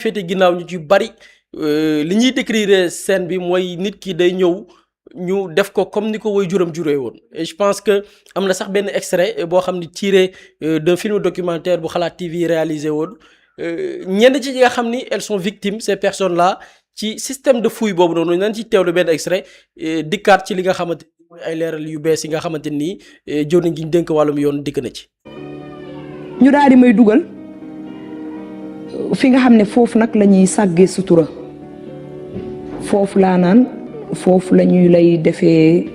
féete ginnaaw ñu ci bari li ñuy décrire scène bi mooy nit ki day ñëw ñu def ko comme ni ko woy juram juree woon et je pense que am na sax benn extrait boo xam ne tiré d'un film documentaire bu Xalaat TV réalisé woon ñenn ci ñi nga xam ni elles sont victimes ces personnes là ci système de fouille boobu noonu nañ ci teewlu benn extrait dikkaat ci li nga xamante ni mooy ay leeral yu bees yi nga xamante nii jëwriñ gi ñu dénk wàllum yoon dikk na ci. ñu daal di may dugal fi nga xam ne foofu nag la ñuy sàggee sutura foofu laa naan foofu la ñuy lay defee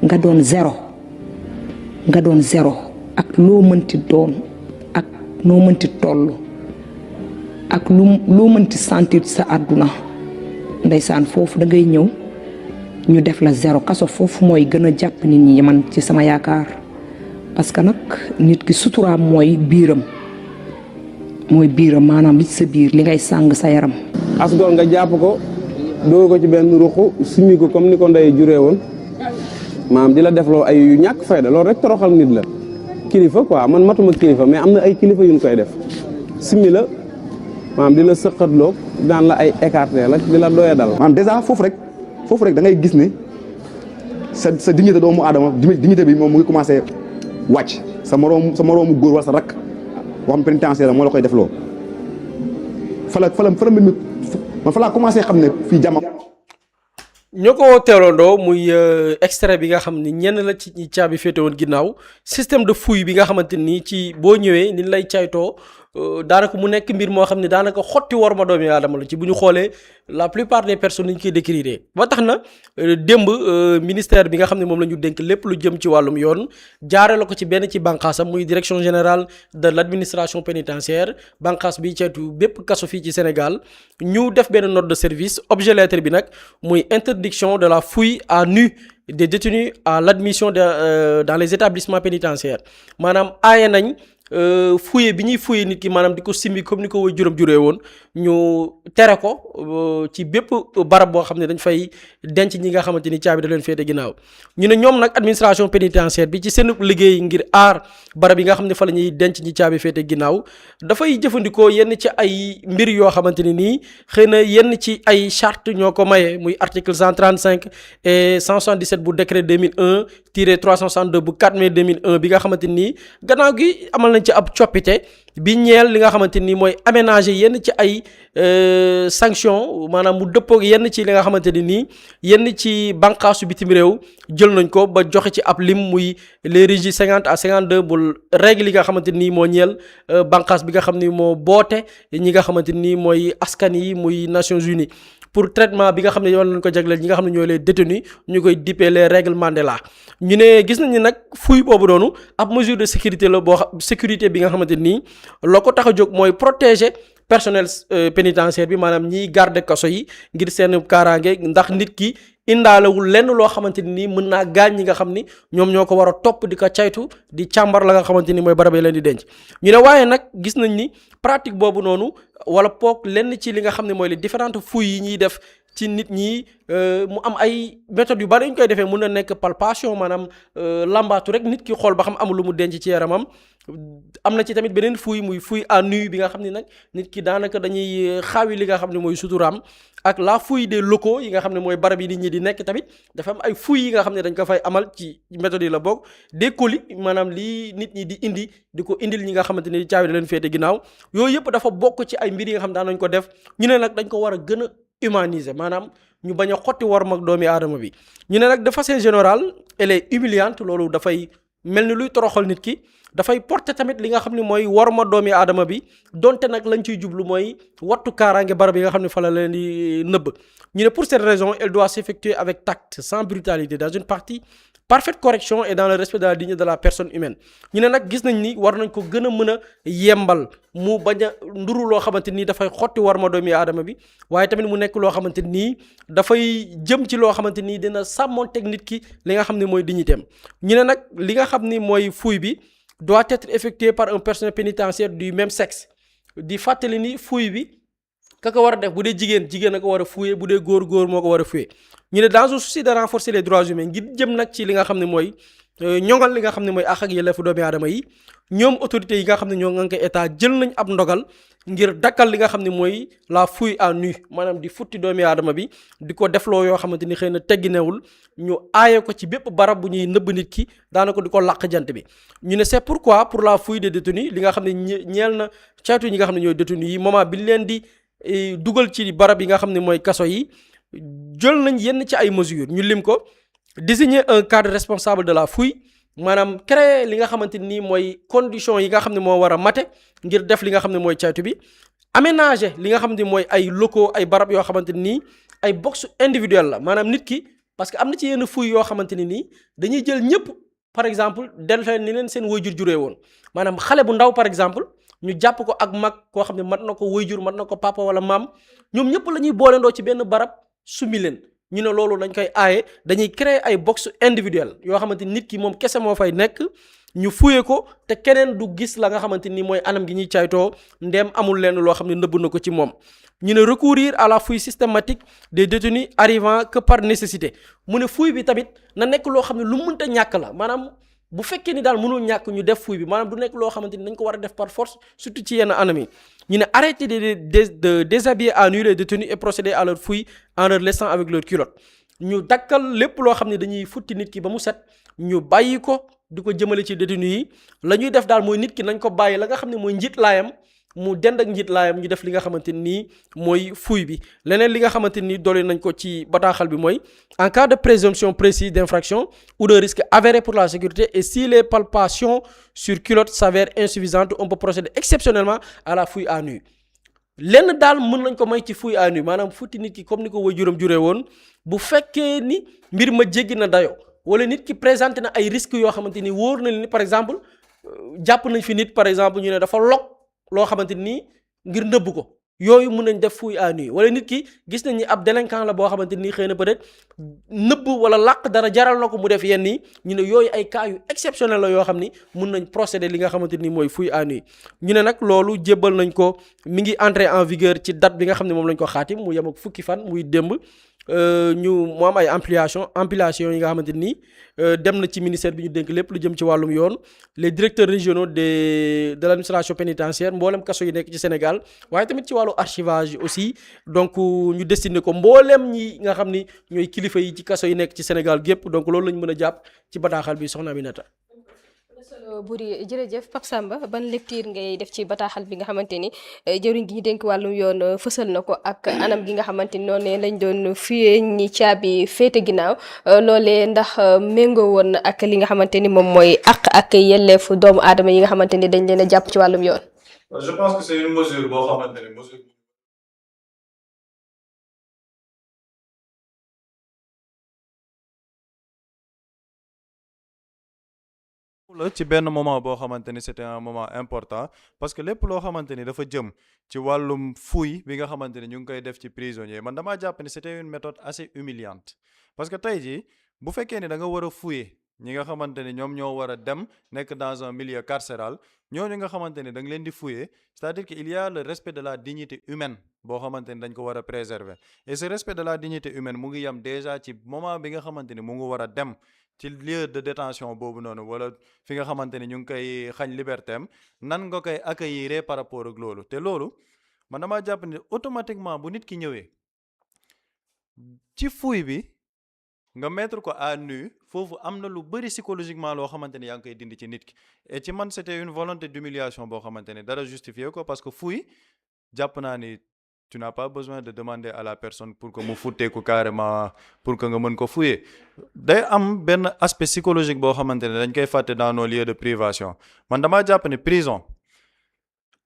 nga doon zéro ak loo mënti doon ak noo mënti toll ak loo mënti sentir sa àdduna ndeysaan foofu da ngay ñëw ñu def la zéro kaso foofu mooy gën a jàpp nit ñi man ci sama yaakaar parce que nag nit ki suturaam mooy biiram maanaam li ci sa biir li ngay sàng sa yaram. asgor nga jàpp ko doo ko ci benn ruq simi ko comme ni ko ndey juree woon maanaam di la defloo ay yu ñàkk fayda loolu rek toroxal nit la kilifa quoi man matuma kilifa mais am na ay kilifa yu ñu koy def simi la maanaam di la sëqatloo daan la ay écarté la di la doya dal. maanaam dèjà foofu rek da ngay gis ne sa dignité doomu aadama dignité bi moom mu ngi commencé wàcc sa moroomu góor wala sa rakk boo xam pénitentiaire moo la koy defloo fa la mbir mi man fa laa commencé xam ne fii jàmm. ñoo ko teewlandoo muy extrait bi nga xam ni ñenn la ci ñi caabi féete woon ginnaaw système de fouille bi nga xamante ni ci boo ñëwee ni lay caytoo daanaka mu nekk mbir moo xam ne daanaka xotti war ma doomi aadama la ci bu ñu xoolee la plupart des personnes ni ñu koy décrire ba tax na démb ministère bi nga xam ne moom la ñu dénk lépp lu jëm ci wàllum yoon jaare la ko ci benn ci bànqaasam muy direction générale de l' administration pénitentiaire bànqaas bi ceytu bépp kaso fii ci Sénégal ñu def benn note de service objet lettre bi nag muy interdiction de la fouille à nu des détenus à l' admission dans les établissements pénitentiaires maanaam aaye nañ fouillé bi ñuy fouillé nit ki maanaam di ko simbi comme ni ko woy juróom juree woon ñu tere ko ci bépp barab boo xam ne dañ fay denc ñi nga xamante ni caabi da leen féete ginnaaw ñu ne ñoom nag administration pénitentiaire bi ci seen liggéey ngir aar barab yi nga xam ne fa la ñuy denc ñi caabi féete ginnaaw dafay jëfandikoo yenn ci ay mbir yoo xamante ni nii xëy na yenn ci ay charte ñoo ko maye muy article 135 et 177 bu décret 2001-362 bu 4 mai 2001 bi nga xamante ni gannaaw gi amal nañ ci ab coppite bi ñeel li nga xamante ni mooy aménager yenn ci ay sanction maanaam mu dëppoog yenn ci li nga xamante ni nii yenn ci bànqaasu bitim réew jël nañ ko ba joxe ci ab lim muy les régies 50 à 52 bu règle yi nga xamante nii moo ñeel bànqaas bi nga xam ni moo boote ñi nga xamante nii mooy askan yi muy Nations Unies pour traitement bi nga xam ne yoon lañ ko jagleel ñi nga xam ne ñooy les détenus ñu koy dippee les règles Mandela ñu ne gis nañ ni nag fouille boobu noonu ab mesure de sécurité la boo xam sécurité bi nga xamante nii loo ko tax a jóg mooy protéger personnel pénitentiaire bi maanaam ñiy garder kaso yi ngir seen kaaraange ndax nit ki indaalewul lenn loo xamante ni mën naa gaañ ñi nga xam ni ñoom ñoo ko war a topp di ko caytu di càmbar la nga xamante ni mooy barab yi leen di denc ñu ne waaye nag gis nañ ni pratique boobu noonu wala poog lenn ci li nga xam ne mooy les différentes fouilles yi ñuy def ci nit ñi mu am ay méthodes yu bari ñu koy defee mun na nekk palpation maanaam lambaatu rek nit ki xool ba xam amul lu mu denc ci yaramam am na ci tamit beneen fouille muy fouille à nu bi nga xam ne nag nit ki daanaka dañuy xaawi li nga xam ne mooy suturaam ak la fouille des locaux yi nga xam ne mooy barab yi nit ñi di nekk tamit dafa am ay fouilles yi nga xam ne dañ ko fay amal ci méthodes yi la bokk des colis maanaam lii nit ñi di indi di ko indil ñi nga xamante ni caabi da leen féete ginnaaw yooyu yëpp dafa bokk ci ay mbir yi nga xam ne daan nañ ko def ñu ne nag dañ ko war a gën a humaniser maanaam ñu bañ a xotti war mag doomi aadama bi ñu ne nag de façon générale elle est humiliante loolu dafay mel ni luy toroxal nit ki dafay porter tamit li nga xam ne mooy war ma doomi aadama bi donte nag lañ ciy jublu mooy wattu kaaraange barab yi nga xam ne fa la leen di nëbb ñu ne pour cette raison elle doit s'effectuer avec tact sans brutalité dans une parfaite correction et dans le respect de la dignité de la personne humaine ñu ne nag gis nañ ni war nañ ko gën a mën a yembal mu bañ a nduru loo xamante nii dafay xotti war ma doomi aadama bi waaye tamit mu nekk loo xamante nii dafay jëm ci loo xamante nii dina sàmmonteeg nit ki li nga xam ne mooy dignitéem ñu ne nag li nga xam ni mooy fouille bi doit être effectué par un personnel pénitentiaire du même sexe di fàttali ni fouille bi ka ko war a def bu dee jigéen a ko war a fouiller bu dee góor moo ko war a fouiller ñu ne dans un souci de renforcer les droits humains ngir jëm nag ci li nga xam ne mooy ñoŋal li nga xam ne mooy àq ak yelleefu doomi aadama yi ñoom autorités yi nga xam ne ñoo ngànk état jël nañ ab ndogal ngir dakkal li nga xam ne mooy la fouille à nu maanaam di futti doomi aadama bi di ko defloo yoo xamante ni xëy na tegginewul ñu aaye ko ci bépp barab bu ñuy nëbb nit ki daanaka di ko làq jant bi ñu ne c'est pourquoi pour la fouille des détenus li nga xam ne ñeel na caytu ñi nga xam ne ñooy détenus yi moment bi leen di dugal ci barab yi nga xam ne mooy kaso yi jël nañ yenn ci ay mesures ñu lim ko désigner un cadre responsable de la fouille maanaam créer li nga xamante ni mooy conditions yi nga xam ne moo war a mate ngir def li nga xam ne mooy caytu bi aménager li nga xam ne mooy ay locaux ay barab yoo xamante nii ay box individuel la maanaam nit ki parce que am na ci yenn fouille yoo xamante ni nii dañuy jël ñëpp par exemple delfee ni leen seen waajur juree woon maanaam xale bu ndaw par exemple ñu jàpp ko ak mag koo xam ne mat na ko waajur mat na ko papa wala maam ñoom ñëpp la ñuy booleendoo ci benn barab summi leen ñu ne loolu dañ koy aaye dañuy créer ay box individuel yoo xamante ni nit ki moom kese moo fay nekk ñu fuye ko te keneen du gis la nga xamante ni mooy anam gi ñuy caytoo ndeem amul lenn loo xam ne nëbb na ko ci moom ñu ne recourir à la fouille systématique des détenus arrivant que par nécessité mu ne fouille bi tamit na nekk loo xam ne lu mënta ñàkk la maanaam bu fekkee ni daal mënul ñàkk ñu def fouille bi maanaam du nekk loo xamante ni dañ ko war a def par force surtout ci yenn anam yi ñu ne arrêter de déshabiller à nu les détenus et procéder à leur fouille en leur laissant avec leur culotte ñu dakkal lépp loo xam ne dañuy futti nit ki ba mu set ñu bàyyi ko di ko jëmale ci détenus yi la ñuy def daal mooy nit ki nañ ko bàyyi la nga xam ne mooy njiit laayam mu dend ak njiit laayam ñu def li nga xamante nii mooy fouille bi leneen li nga xamante nii doole nañ ko ci bataaxal bi mooy en cas de présomption précise d'infraction ou de risque avéré pour la sécurité et si les palpations sur culotte s'avèrent insuffisantes on peut procéder exceptionnellement à la fouille à nu lenn daal mën nañ ko may ci fouille à nu maanaam futti nit ki comme ni ko waajuram juree woon bu fekkee ni mbir ma jéggi na dayo wala nit ki présenté na ay risques yoo xamante ni wóor na ni par exemple jàpp nañ fi nit par exemple ñu ne dafa lok loo xamante ni ngir nëbb ko yooyu mun nañ def fouille à nu wala nit ki gis nañ ni ab délinquant la boo xamante ni xëy na peut-être nëbb wala làq dara jaral na ko mu def yenn yi ñu ne yooyu ay cas yu exceptionnel la yoo xam ni mun nañ procéder li nga xamante ni mooy fouille à nu ñu ne nag loolu jébbal nañ ko mi ngi entrer en vigueur ci date bi nga xam ne moom lañ ko xaatim mu yem ak fukki fan muy démb mu am ay ampliation yi nga xamante ni dem na ci ministère bi ñu dénk lépp lu jëm ci wàllum yoon les directeurs régionaux de l'administration pénitentiaire mboolem kaso yi nekk ci Sénégal waaye tamit ci wàllu archivage aussi donc ñu destiné ko mboolem ñi nga xam ni ñooy kilifa yi ci kaso yi nekk ci Sénégal gépp donc loolu lañ mën a jàpp ci bataaxal bi soxna Aminata. Boury jërëjëf Pape Samba ban lecture ngay def ci bataaxal bi nga xamante ni jëwriñ gi ñu dénk wàllum yoon fësal na ko ak anam gi nga xamante ni noonu lañ doon fuyee ñi caabi féete ginnaaw loolee ndax méngoo woon ak li nga xamante ni moom mooy àq ak yelleefu doomu aadama yi nga xamante ni dañ leen a jàpp ci wàllum yoon. Je pense que c'est une mesure boo xamante ni mesure la ci benn moment boo xamante ni c'était un moment important parce que lépp loo xamante ni dafa jëm ci wàllum fouille bi nga xamante ni ñu ngi koy def ci prisonnier man damaa jàpp ni c'était une méthode assez humiliante parce que tey jii bu fekkee ni da nga war a fouiller ñi nga xamante ni ñoom ñoo war a dem nekk dans un milieu carcéral ñooñu nga xamante ni da nga leen di fouiller c'est-à-dire que il y a le respect de la dignité humaine boo xamante ni dañ ko war a préserver et ce respect de la dignité humaine mu ngi yam déjà ci moment bi nga xamante ni mu ngi war a dem ci lieu de détention boobu noonu wala fi nga xamante ni ñu ngi koy xañ liberté am nan nga koy accueillir par rapport ak loolu te loolu man damaa jàpp ni automatiquement bu nit ki ñëwee ci fouille bi nga mettre ko à nu foofu am na lu bëri psychologiquement loo xamante ni yaa ngi koy dindi ci nit ki et ci man c'était une volonté d'humiliation boo xamante ni dara justifier ko parce que fouille jàpp naa ni tu n'as pas besoin de demander à la personne pour que mu futteeku carrément pour que nga mën ko fouiller day am benn aspect psychologique boo xamante ne dañ koy fàtte dans nos lieux de privation man damaa jàpp ne prison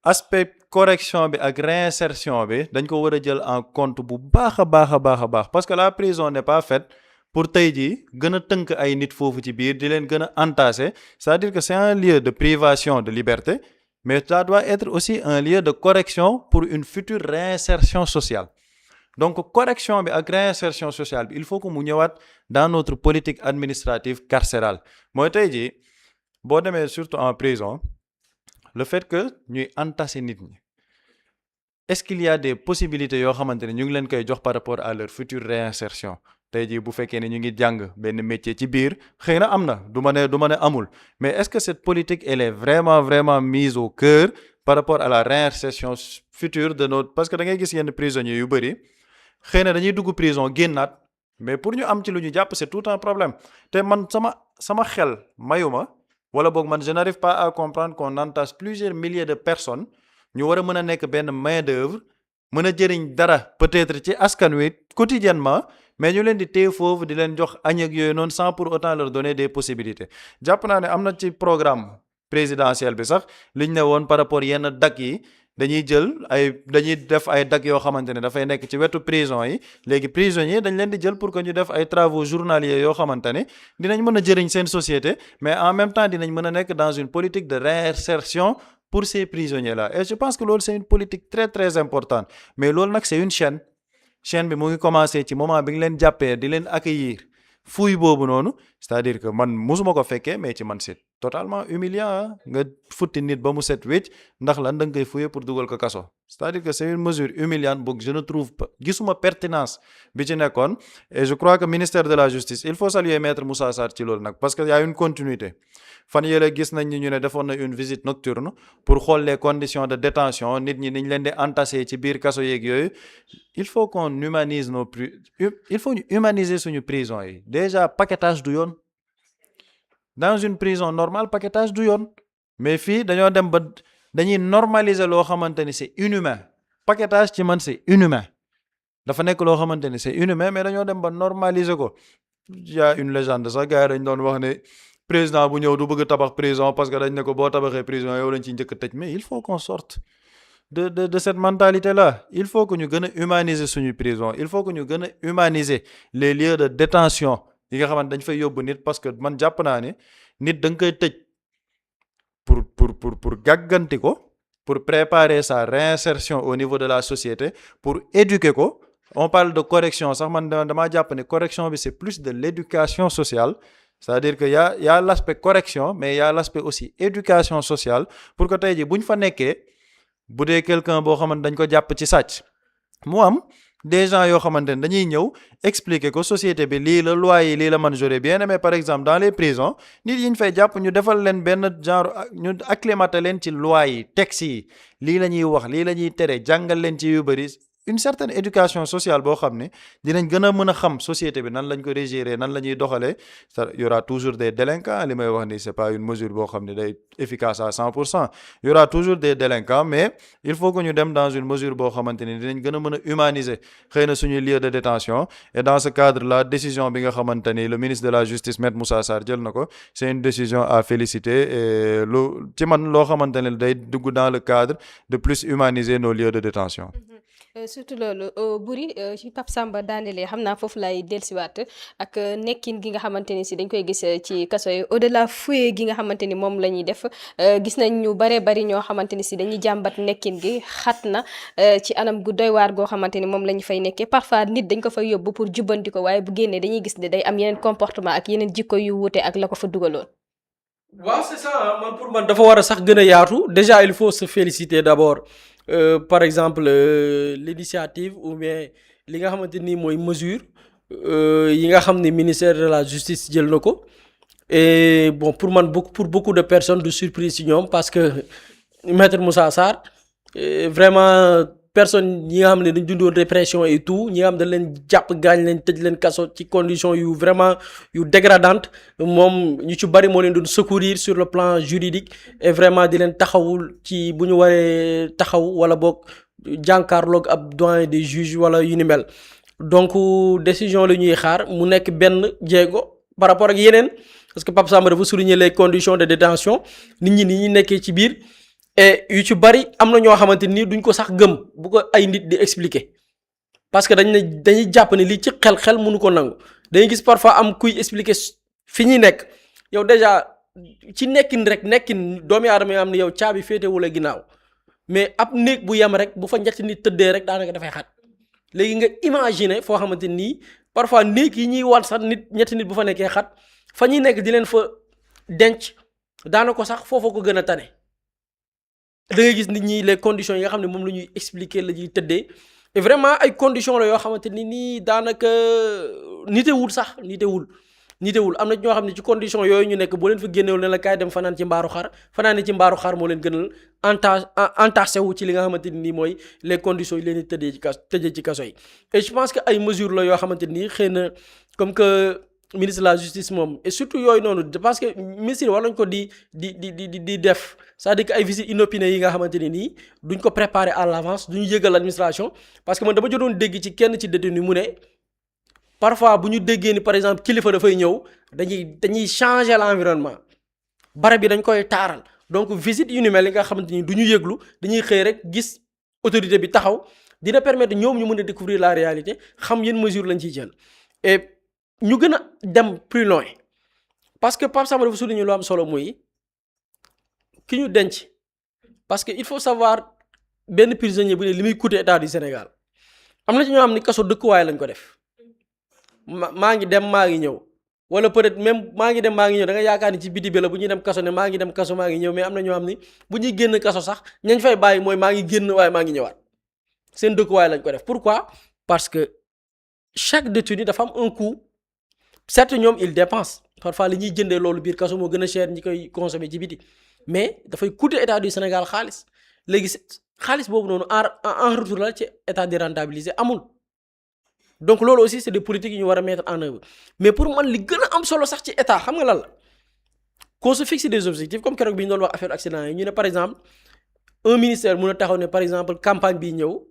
aspect correction bi ak réinsertion bi dañ ko war a jël en compte bu baax a baax parce que la prison n'est pas faite pour tey jii gën a tënk ay nit foofu ci biir di leen gën a entasser c'est-à-dire que c'est un lieu de privation de liberté mais ça doit être aussi un lieu de correction pour une future réinsertion sociale donc correction bi ak réinsertion sociale bi il faut que mu ñëwaat dans notre politique administrative carcérale mooy tey jii boo demee surtout en prison le fait que ñuy entasser nit ñi est-ce qu'il y a des possibilités yoo xamante ne ñu ngi leen koy jox par rapport à leur future réinsertion tey jii bu fekkee ne ñu ngi jàng benn métier ci biir xëy na am na du ma ne amul mais est-ce que cette politique elle est vraiment mise au cœur par rapport à la réinsertion future de notre parce que da ngay gis yenn prisonniers yu bëri xëy na dañuy dugg prison génnaat mais pour ñu am ci lu ñu jàpp c'est tout un problème te man sama xel mayuma wala boog man je n'arrive pas à comprendre qu'on entasse plusieurs milliers de personnes ñu war a mën a nekk benn main d'œuvre mën a jëriñ dara peut-être ci askan wi quotidiennement mais ñu leen di téye foofu di leen jox añ ak yooyu noonu sans pour autant leur donner des possibilités jàpp naa ne am na ci programme présidentiel bi sax liñ ne woon par rapport yenn dak yi dañuy def ay dak yoo xamante ne dafay nekk ci wetu prison yi léegi prisonniers dañ leen di jël pour que ñu def ay travaux journaliers yoo xamante ne dinañ mën a jëriñ seen société mais en même temps dinañ mën a nekk dans une politique de réinsertion pour ces prisonniers-là et je pense que loolu c'est une politique très très importante mais loolu nag c'est une chaîne bi mu ngi commencer ci moment bi nga leen jàppee di leen accueillir fuuy boobu noonu c'est-à-dire que man musuma ko fekkee mais ci man c'est totalement humiliant nga futti nit ba mu set wécc ndax lan da nga koy fouiller pour dugal ko kaso c'est-à-dire que c'est une mesure humiliante boog je ne trouve pas gisuma pertinence bi ci nekkoon et je crois que ministère de la justice il faut saluer maître Moussa Sarr ci loolu nag parce que y a une continuité fan yële gis nañ ni ñu ne defoon na une visite nocturne pour xool les conditions de détention nit ñi niñ leen di entasser ci biir kaso yeeg yooyu il faut qu'on humanise il faut ñu humaniser suñu prison yi déjà paquetage du yoon dans une prison normale paquetage du yoon mais fii dañoo dem ba dañuy normaliser loo xamante ni c'est inhumain paquetage ci man c'est inhumain dafa nekk loo xamante ni c'est inhumain mais dañoo dem ba normaliser ko y a une légende sax gars yi dañ doon wax ne président bu ñëw du bëgg tabax prison parce que dañ ne ko boo tabaxee prison yow lañ ci njëkk a tëj mais il faut qu'on sorte de cette mentalité là il faut que ñu gën a humaniser suñu prison il faut que ñu gën a humaniser les lieux de détention yi nga xamante dañ fay yóbbu nit parce que man jàpp naa ne nit da nga koy tëj pour gàgganti ko pour préparer sa réinsertion au niveau de la société pour éduquer ko on parle de correction sax man damaa jàpp ne correction bi c'est plus de l'éducation sociale c'est-à-dire que y a l'aspect correction mais y a l'aspect aussi éducation sociale pour que tey jii bu ñu fa nekkee bu dee quelqu'un boo xamante dañ ko jàpp ci sàcc mu am des gens yoo xamante ne dañuy ñëw expliquer ko société bi lii la loi yi lii la man j'aurais bien aimé par exemple dans les prisons nit yi ñu fay jàpp ñu defal leen benn genre ñu acclimater leen ci loi yi textes yi lii la ñuy wax lii la ñuy tere jàngal leen ci yu bëri une certaine éducation sociale boo xam ne dinañ gën a mën a xam société bi nan lañ ko régérer nan la ñuy doxalee y aura toujours des délinquants li may wax ni c'est pas une mesure boo xam ne day efficace à 100% y aura toujours des délinquants mais il faut que ñu dem dans une mesure boo xamante ni dinañ gën a mën a humaniser xëy na suñuy lieu de détention et dans ce cadre là décision bi nga xamante ni le ministre de la justice maître Moussa Sarr jël na ko c'est une décision à féliciter et lu ci man loo xamante ne day dugg dans le cadre de plus humaniser nos lieux de détention surtout loolu Boury ci Pape Samba daanelee xam naa foofu lay dellusiwaat ak nekkin gi nga xamante ni si dañ koy gis ci kaso yi au-delà fouet gi nga xamante ni moom la ñuy def gis nañ ñu bare bari ñoo xamante ni si dañuy jàmbat nekkin gi xat na ci anam gu doy waar goo xamante ni moom la ñu fay nekkee parfois nit dañ ko fay yóbbu pour jubbanti ko waaye bu génnee dañuy gis ne day am yeneen comportement ak yeneen jikko yu wuute ak la ko fa dugaloon. waaw c'est ça man pour man dafa war a sax gën a yaatu déjà il faut se féliciter d'abord. Par exemple l'initiative ou bien li nga xamante ni mooy mesure yi nga xam ne ministère de la justice jël na ko et bon pour man pour beaucoup de personnes du surprise ci ñoom parce que maître Moussa Sarr vraiment personne ñi nga xam ne dañ dundoon répression et tout ñi nga xam dañ leen jàpp gaañ leen tëj leen kaso ci conditions yu vraiment yu dégradantes moom ñu ci bari moo leen doon secourir sur le plan juridique et vraiment di leen taxawul ci bu ñu waree taxaw wala boog jànkaarloog ab doyen des juges wala yu ni mel donc décision la ñuy xaar mu nekk benn jéego par rapport ak yeneen parce que Pape Samba dafa souligner les conditions de détention nit ñi ni ñuy nekkee ci biir et yu ci bari am na ñoo xamante ni duñ ko sax gëm bu ko ay nit di expliquer parce que dañuy jàpp ne lii ci xel mënu ko nangu dañuy gis parfois am kuy expliquer fi ñuy nekk yow déjà ci nekkin doomi aadama yoo xam ne yow caabi féetewul a ginnaaw mais ab néeg bu yem rek bu fa ñetti nit tëddee rek daanaka dafay xat léegi nga imaginer foo xamante nii parfois néeg yi ñuy wan sax ñetti nit bu fa nekkee xat fa ñuy nekk di leen fa denc daanaka sax foofu ko gën a tane. da ngay gis nit ñi les conditions yi nga xam ne moom la ñuy expliquer la ñuy tëddee et vraiment ay conditions la yoo xamante ni nii daanaka nitewul nitewul am na ñoo xam ne ci condition yooyu ñu nekk boo leen fa génnewul ne la kaay dem fanaan ci mbaaru xar fanaane ci mbaaru xar moo leen gënal entaché wu ci li nga xamante ni mooy les conditions yi leen di tëjee ci kaso yi. Et je pense que ay mesures la yoo xamante ni xëy na comme que ministre de la justice moom et surtout yooyu noonu parce que ministre war nañ ko di def c'est-à-dire que ay visites inopinées yi nga xamante ne nii duñ ko préparer à l'avance duñu yëgal l'administration parce que man dama jotoon dégg ci kenn ci détenu mu ne parfois bu ñu déggee ni par exemple kilifa dafay ñëw dañuy changer l'environnement barab bi dañ koy taaral donc visite yu ni mel li nga xamante ni du ñu yëglu dañuy xëy rek gis autorité bi taxaw dina permettre ñoom ñu mën a découvrir la réalité xam yan mesure lañ ciy jël et ñu gën a dem plus loin parce que Pape Samba dafa souligner lu am solo muy ki ñu denc parce que il faut savoir benn prisonnier bu ne li muy coûter état du Sénégal am na ci ñoo xam ni kaso dëkkuwaay lañ ko def maa ngi dem maa ngi ñëw wala peut-être même maa ngi dem maa ngi ñëw da nga yaakaar ni ci biti bi la bu ñuy dem kaso ne maa ngi dem kaso maa ngi ñëw mais am na ñoo xam ni bu ñuy génn kaso sax ñañ fay bàyyi mooy maa ngi génn waaye maa ngi ñëwaat seen dëkkuwaay lañ ko def pourquoi parce que chaque détenu dafa am un coût. Certes ñoom ils dépensent parfois li ñuy jëndee loolu biir kaso moo gën a cher ñi koy consommer ci biti mais dafay coûter état du Sénégal xaalis léegi xaalis boobu noonu en retour la ci état di rentabiliser amul donc loolu aussi c'est des politiques yu ñu war a mettre en œuvre mais pour man li gën a am solo sax ci état xam nga lan la qu'on se fixe des objectifs comme keroog bi ñu doon wax affaire accident yi ñu ne par exemple un ministère mun a taxaw ne par exemple campagne bi ñëw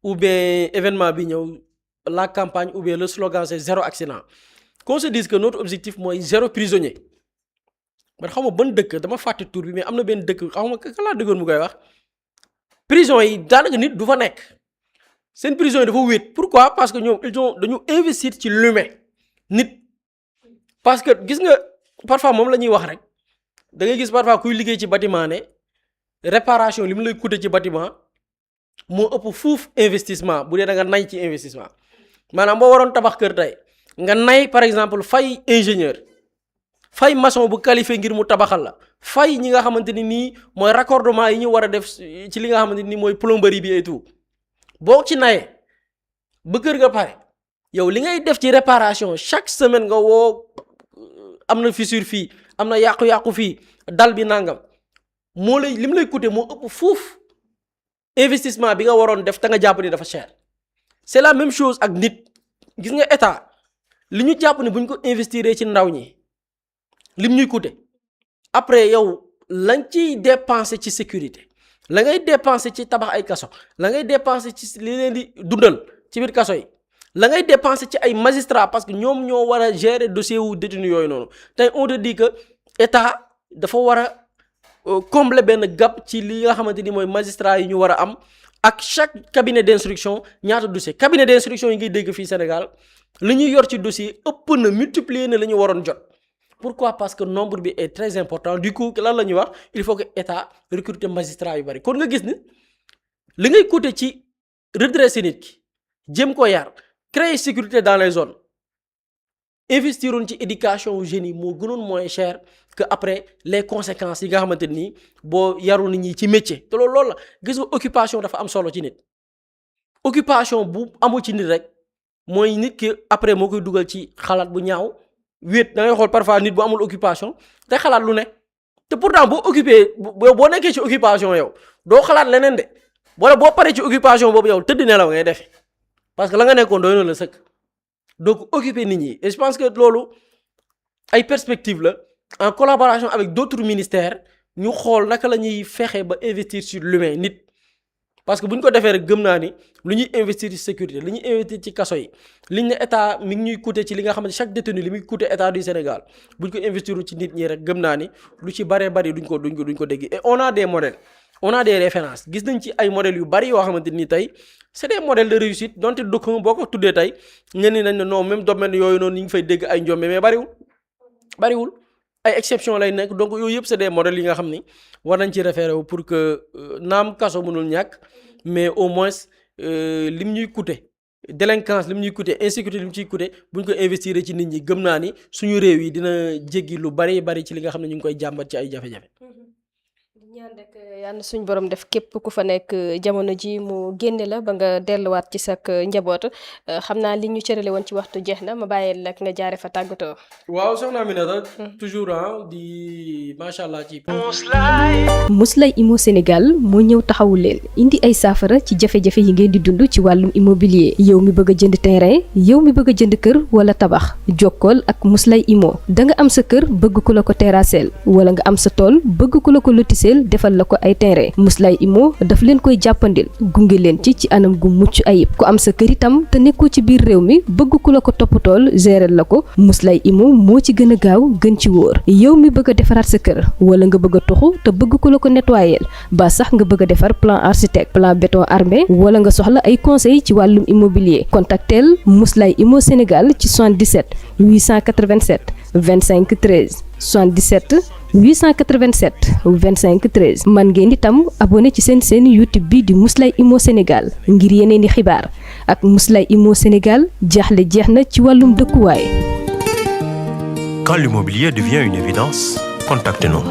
ou bien événement bi ñëw la campagne ou bien le slogan c'est zéro accident. Qu'on se dise que notre objectif mooy 0 prisonnier man xaw ma ban dëkk dama fàtte tur bi mais am na benn dëkk xaw ma ka laa dëggoon mu koy wax prison yi daanaka nit du fa nekk seen prison yi dafa wéet pourquoi parce que ñoom dañu investir ci l'humain nit parce que gis nga parfois moom la ñuy wax rek da ngay gis parfois kuy liggéey ci bâtiment ne réparation li mu lay coûter ci bâtiment moo ëpp fuuf investissement bu dee da nga nay ci investissement maanaam boo waroon tabax kër tey nga nay par exemple fay ingénieur fay maçon bu qualifié ngir mu tabaxal la fay ñi nga xamante ni nii mooy raccordement yi ñu war a def ci li nga xamante ni mooy plomberie bi et tout boo ci nayee ba kër ga pare yow li ngay def ci réparation chaque semaine nga woo am na fissure fii am na yàqu-yàqu fii dal bi nangam moo lay li mu lay coûter moo ëpp fuuf investissement bi nga waroon def te nga jàpp ni dafa cher c'est la même chose ak nit gis nga état li ñu jàpp ne bu ñu ko investir ci ndaw ñi lim ñuy coûter après yow lañ ciy dépenser ci sécurité la ngay dépenser ci tabax ay kaso la ngay dépenser ci li leen di dundal ci biir kaso yi la ngay dépenser ci ay magistrats parce que ñoom ñoo war a gérer dossier wu détenu yooyu noonu tey on te dit que état dafa war a combler benn gap ci li nga xamante ni mooy magistrats yi ñu war a am ak chaque cabinet d'instruction ñaata dossier cabinet d'instruction yi ngay dégg fii Sénégal li ñuy yor ci dossier ëpp na multiplier na la ñu waroon jot pourquoi parce que nombre bi est très important du coup lan la ñuy wax il faut que état recruter magistrat yu bari kon nga gis ni li ngay coûter ci redresser nit ki jëm ko yar créer sécurité dans les zones investiroon ci éducation jeunes yi moo gënoon moins cher que après les conséquences yi nga xamante ni boo yaru nit ñi ci métier te loolu la gis nga occupation dafa am solo ci nit occupation bu amul ci nit rek mooy nit ki après moo koy dugal ci xalaat bu ñaaw wéet da ngay xool parfois nit bu amul occupation te xalaat lu ne te pourtant boo occupé boo nekkee ci occupation yow doo xalaat leneen de wala boo paree ci occupation boobu yow tëdd nelaw ngay defe parce que la nga nekkoon doy na la sëkk donc occuper nit ñi et je pense que loolu ay perspectives la en collaboration avec d'autres ministères ñu xool naka la ñuy fexe ba investir sur l'humain nit parce que bu ñu ko defee rek gëm naa ni lu ñuy investir ci sécurité li ñuy investir ci kaso yi liñ ne état mi ngi ñuy coûter ci li nga xamante chaque détenu li muy coûter état du Sénégal bu ñu ko investir ci nit ñi rek gëm naa ni lu ci baree bari duñ ko dégg et on a des modèles on a des références gis nañ ci ay modèles yu bari yoo xamante ni tey c'est des modèles de réussite donte dëkk boo ko tuddee tey ñenn ñi nañ ne non même domaine yooyu noonu ñu ngi fay dégg ay njombe mais bariwul ay exception lay nekk donc yooyu yëpp c'est des modèles yi nga xam ni war nañ ci référé wu pour que naam kaso mënul ñàkk mais au moins lim ñuy coûter délinquance lim ñuy coûter insécurité lim ciy coûter bu ñu ko investir ci nit ñi gëm naa ni suñu réew yi dina jéggi lu bari ci li nga xam ne ñu ngi koy jàmbat ci ay jafe-jafe. ñaan rek yàlla suñ borom def képp ku fa nekk jamono ji mu génne la ba nga delluwaat ci sak njaboot xam naa li ñu cërale woon ci waxtu jeex na ma bàyyil nag nga jaare fa tàggatoo. waaw soxna Aminata toujours di macha allah ci. Muslay Immo Sénégal moo ñëw taxawu leen indi ay saafara ci jafe-jafe yi ngeen di dund ci wàllum immobilier yow mi bëgg a jënd terrain yow mi bëgg a jënd kër wala tabax jokkool ak Muslay Immo da nga am sa kër bëgg ku la ko terrasseel wala nga am sa tool bëgg ku la ko lotiseel defal la ko ay terrain Muslay Immo daf leen koy jàppandil gunge leen ci anam gu mucc ayib ku am sa kër itam te nekkoo ci biir réew mi bëgg ku la ko toppatool gérer la ko Muslay Immo moo ci gën a gaaw gën ci wóor yow mi bëgg a defaraat sa kër wala nga bëgg a toxu te bëgg ku la ko nettoyer ba sax nga bëgg a defar plan architecte plan béton armé wala nga soxla ay conseil ci wàllum immobilier contactel Muslay Immo Sénégal ci 77 887 25 13 77 887 25 13 man ngeen itam abonné ci seen YouTube bi di Muslay Immo Sénégal ngir yeneen i xibaar ak Muslay Immo Sénégal jaaxle jeex na ci wàllum dëkkuwaay. Quand l'immobilier devient une évidence, contactez-nous.